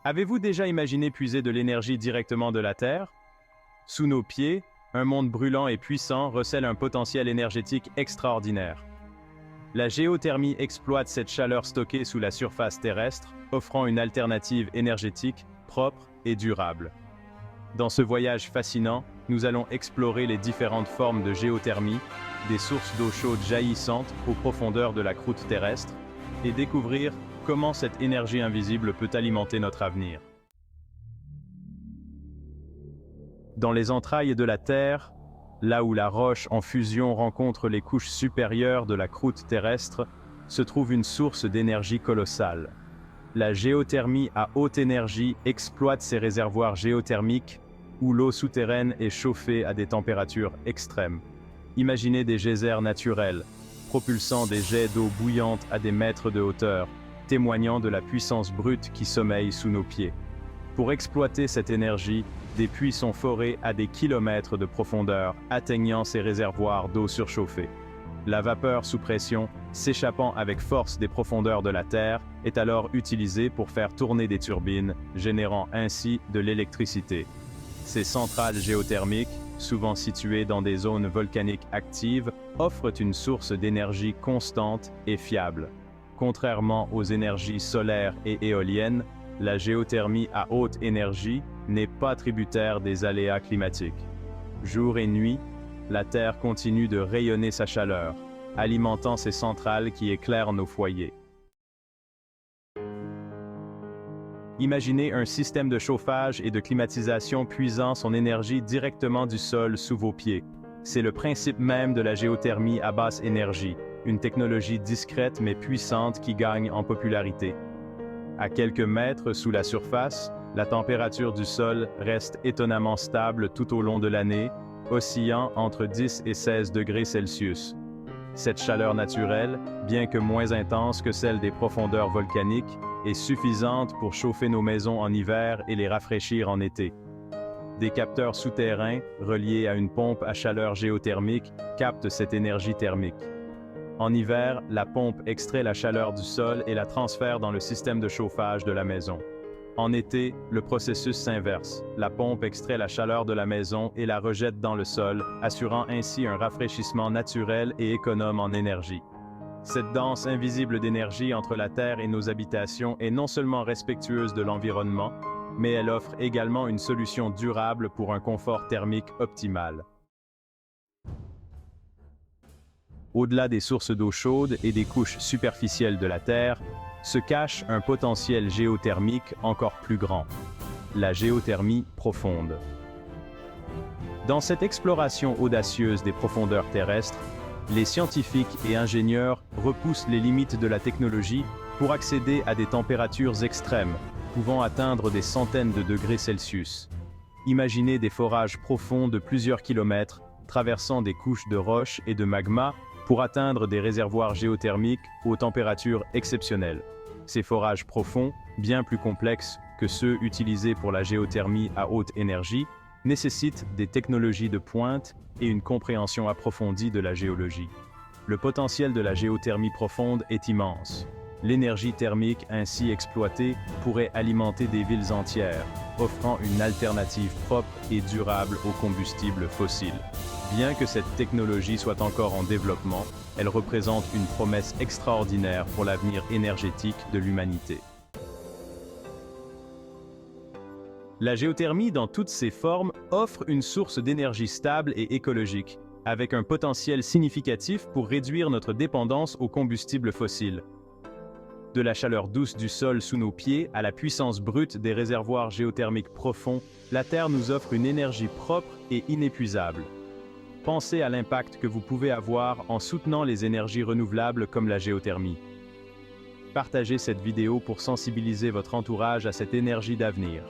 Avez-vous déjà imaginé puiser de l'énergie directement de la Terre? Sous nos pieds, un monde brûlant et puissant recèle un potentiel énergétique extraordinaire. La géothermie exploite cette chaleur stockée sous la surface terrestre, offrant une alternative énergétique, propre et durable. Dans ce voyage fascinant, nous allons explorer les différentes formes de géothermie, des sources d'eau chaude jaillissantes aux profondeurs de la croûte terrestre, et découvrir comment cette énergie invisible peut alimenter notre avenir. Dans les entrailles de la Terre, là où la roche en fusion rencontre les couches supérieures de la croûte terrestre, se trouve une source d'énergie colossale. La géothermie à haute énergie exploite ces réservoirs géothermiques où l'eau souterraine est chauffée à des températures extrêmes. Imaginez des geysers naturels, propulsant des jets d'eau bouillante à des mètres de hauteur, témoignant de la puissance brute qui sommeille sous nos pieds. Pour exploiter cette énergie, des puits sont forés à des kilomètres de profondeur, atteignant ces réservoirs d'eau surchauffée. La vapeur sous pression, s'échappant avec force des profondeurs de la Terre, est alors utilisée pour faire tourner des turbines, générant ainsi de l'électricité. Ces centrales géothermiques, souvent situées dans des zones volcaniques actives, offrent une source d'énergie constante et fiable. Contrairement aux énergies solaires et éoliennes, la géothermie à haute énergie n'est pas tributaire des aléas climatiques. Jour et nuit, la Terre continue de rayonner sa chaleur, alimentant ces centrales qui éclairent nos foyers. Imaginez un système de chauffage et de climatisation puisant son énergie directement du sol sous vos pieds. C'est le principe même de la géothermie à basse énergie, une technologie discrète mais puissante qui gagne en popularité. À quelques mètres sous la surface, la température du sol reste étonnamment stable tout au long de l'année, oscillant entre 10 et 16 degrés Celsius. Cette chaleur naturelle, bien que moins intense que celle des profondeurs volcaniques, est suffisante pour chauffer nos maisons en hiver et les rafraîchir en été. Des capteurs souterrains, reliés à une pompe à chaleur géothermique, captent cette énergie thermique. En hiver, la pompe extrait la chaleur du sol et la transfère dans le système de chauffage de la maison. En été, le processus s'inverse. La pompe extrait la chaleur de la maison et la rejette dans le sol, assurant ainsi un rafraîchissement naturel et économe en énergie. Cette danse invisible d'énergie entre la Terre et nos habitations est non seulement respectueuse de l'environnement, mais elle offre également une solution durable pour un confort thermique optimal. Au-delà des sources d'eau chaude et des couches superficielles de la Terre, se cache un potentiel géothermique encore plus grand, la géothermie profonde. Dans cette exploration audacieuse des profondeurs terrestres, les scientifiques et ingénieurs repoussent les limites de la technologie pour accéder à des températures extrêmes, pouvant atteindre des centaines de degrés Celsius. Imaginez des forages profonds de plusieurs kilomètres, traversant des couches de roches et de magma pour atteindre des réservoirs géothermiques aux températures exceptionnelles. Ces forages profonds, bien plus complexes que ceux utilisés pour la géothermie à haute énergie, nécessitent des technologies de pointe et une compréhension approfondie de la géologie. Le potentiel de la géothermie profonde est immense. L'énergie thermique ainsi exploitée pourrait alimenter des villes entières, offrant une alternative propre et durable aux combustibles fossiles. Bien que cette technologie soit encore en développement, elle représente une promesse extraordinaire pour l'avenir énergétique de l'humanité. La géothermie, dans toutes ses formes, offre une source d'énergie stable et écologique, avec un potentiel significatif pour réduire notre dépendance aux combustibles fossiles. De la chaleur douce du sol sous nos pieds à la puissance brute des réservoirs géothermiques profonds, la Terre nous offre une énergie propre et inépuisable. Pensez à l'impact que vous pouvez avoir en soutenant les énergies renouvelables comme la géothermie. Partagez cette vidéo pour sensibiliser votre entourage à cette énergie d'avenir.